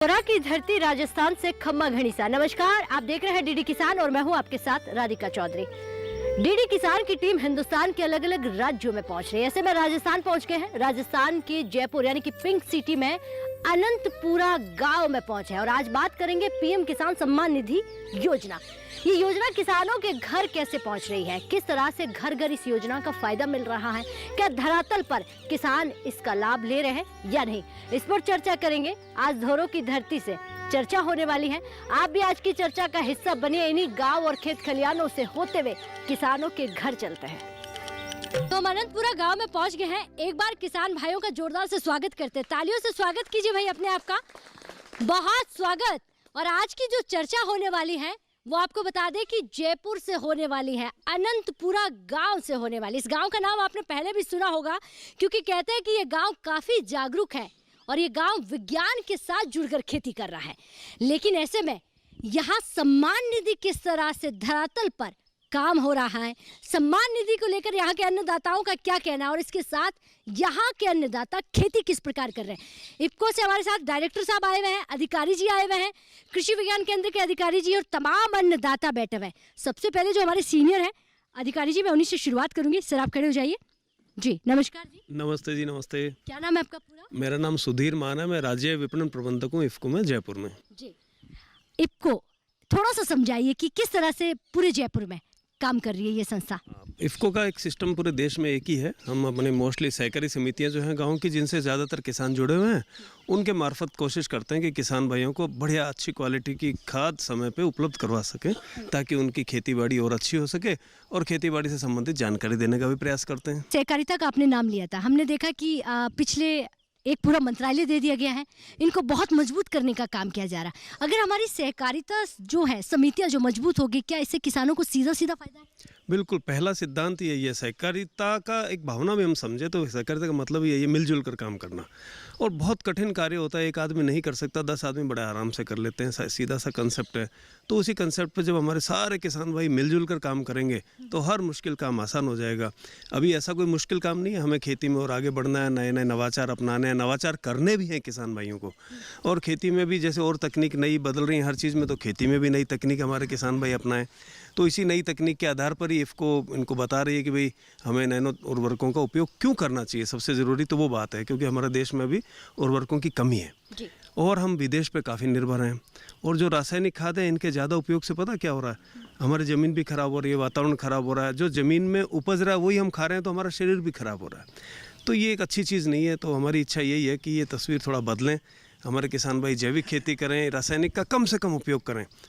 कोरा की धरती राजस्थान से खम्मा घड़ीसा। नमस्कार, आप देख रहे हैं डीडी किसान और मैं हूं आपके साथ राधिका चौधरी। डीडी किसान की टीम हिंदुस्तान के अलग अलग राज्यों में पहुंच रही है। ऐसे में राजस्थान पहुंच गए हैं। राजस्थान के जयपुर यानी कि पिंक सिटी में अनंतपुरा गांव में पहुंचे हैं और आज बात करेंगे पीएम किसान सम्मान निधि योजना। ये योजना किसानों के घर कैसे पहुंच रही है, किस तरह से घर घर इस योजना का फायदा मिल रहा है, क्या धरातल पर किसान इसका लाभ ले रहे हैं या नहीं, इस पर चर्चा करेंगे। आज धोरों की धरती से चर्चा होने वाली है। आप भी आज की चर्चा का हिस्सा बने। इन्हीं गांव और खेत खलियानों से होते हुए किसानों के घर चलते हैं। तो हम अनंतपुरा गांव में पहुंच गए हैं। एक बार किसान भाइयों का जोरदार से स्वागत करते हैं। तालियों से स्वागत कीजिए भाई अपने आप का। बहुत स्वागत। और आज की जो चर्चा होने वाली है वो आपको बता दें कि जयपुर से होने वाली है, अनंतपुरा गांव से होने वाली। इस गांव का नाम आपने पहले भी सुना होगा क्योंकि कहते हैं कि ये गांव काफी जागरूक है और ये गांव विज्ञान के साथ जुड़कर खेती कर रहा है। लेकिन ऐसे में यहाँ सम्मान निधि किस तरह से धरातल पर काम हो रहा है, सम्मान निधि को लेकर यहाँ के अन्नदाताओं का क्या कहना है और इसके साथ यहाँ के अन्नदाता खेती किस प्रकार कर रहे हैं। इफ्को से हमारे साथ डायरेक्टर साहब आए हुए हैं, अधिकारी जी आए हुए हैं, कृषि विज्ञान केंद्र के अधिकारी जी और तमाम अन्नदाता बैठे हुए हैं। सबसे पहले जो हमारे सीनियर हैं अधिकारी जी, मैं उन्हीं से शुरुआत करूंगी। सर आप खड़े हो जाइए। जी नमस्कार जी। नमस्ते जी, नमस्ते। क्या नाम है आपका पूरा? मेरा नाम सुधीर मान है। मैं राज्य विपणन प्रबंधक हूँ इफ्को में, जयपुर में। जी, इफ्को थोड़ा सा समझाइए कि किस तरह से पूरे जयपुर में काम कर रही है ये संस्था। इफ्को का एक सिस्टम पूरे देश में एक ही है। हम अपने मोस्टली सहकारी समितियां जो हैं गांव की, जिनसे ज़्यादातर किसान जुड़े हुए हैं, उनके मार्फत कोशिश करते हैं कि किसान भाइयों को बढ़िया अच्छी क्वालिटी की खाद समय पे उपलब्ध करवा सकें ताकि उनकी खेती बाड़ी और अच्छी हो सके, और खेती बाड़ी से संबंधित जानकारी देने का भी प्रयास करते हैं। सहकारिता का आपने नाम लिया था, हमने देखा कि पिछले एक पूरा मंत्रालय दे दिया गया है, इनको बहुत मजबूत करने का काम किया जा रहा है। अगर हमारी सहकारिता जो है, समितियां जो मजबूत होगी, क्या इससे किसानों को सीधा सीधा फायदा है? बिल्कुल, पहला सिद्धांत यही है। सहकारिता का एक भावना भी हम समझे तो सहकारिता का मतलब यही है मिलजुल कर काम करना। और बहुत कठिन कार्य होता है, एक आदमी नहीं कर सकता, 10 आदमी बड़े आराम से कर लेते हैं। सीधा सा कंसेप्ट है। तो उसी कंसेप्ट पे जब हमारे सारे किसान भाई मिलजुल कर काम करेंगे तो हर मुश्किल काम आसान हो जाएगा। अभी ऐसा कोई मुश्किल काम नहीं है। हमें खेती में और आगे बढ़ना है, नए नए नवाचार अपनाने हैं, नवाचार करने भी हैं किसान भाइयों को। और खेती में भी जैसे और तकनीक नई बदल रही है हर चीज़ में, तो खेती में भी नई तकनीक हमारे किसान भाई अपनाएं। तो इसी नई तकनीक के आधार पर ही इफ्को इनको बता रही है कि भाई हमें नैनो उर्वरकों का उपयोग क्यों करना चाहिए। सबसे ज़रूरी तो वो बात है क्योंकि हमारे देश में भी उर्वरकों की कमी है और हम विदेश पे काफ़ी निर्भर हैं। और जो रासायनिक खाद है, इनके ज़्यादा उपयोग से पता क्या हो रहा है, हमारी ज़मीन भी ख़राब हो रही है, वातावरण ख़राब हो रहा है। जो ज़मीन में उपज रहा है वही हम खा रहे हैं, तो हमारा शरीर भी ख़राब हो रहा है। तो ये एक अच्छी चीज़ नहीं है। तो हमारी इच्छा यही है कि ये तस्वीर थोड़ा बदलें, हमारे किसान भाई जैविक खेती करें, रासायनिक का कम से कम उपयोग करें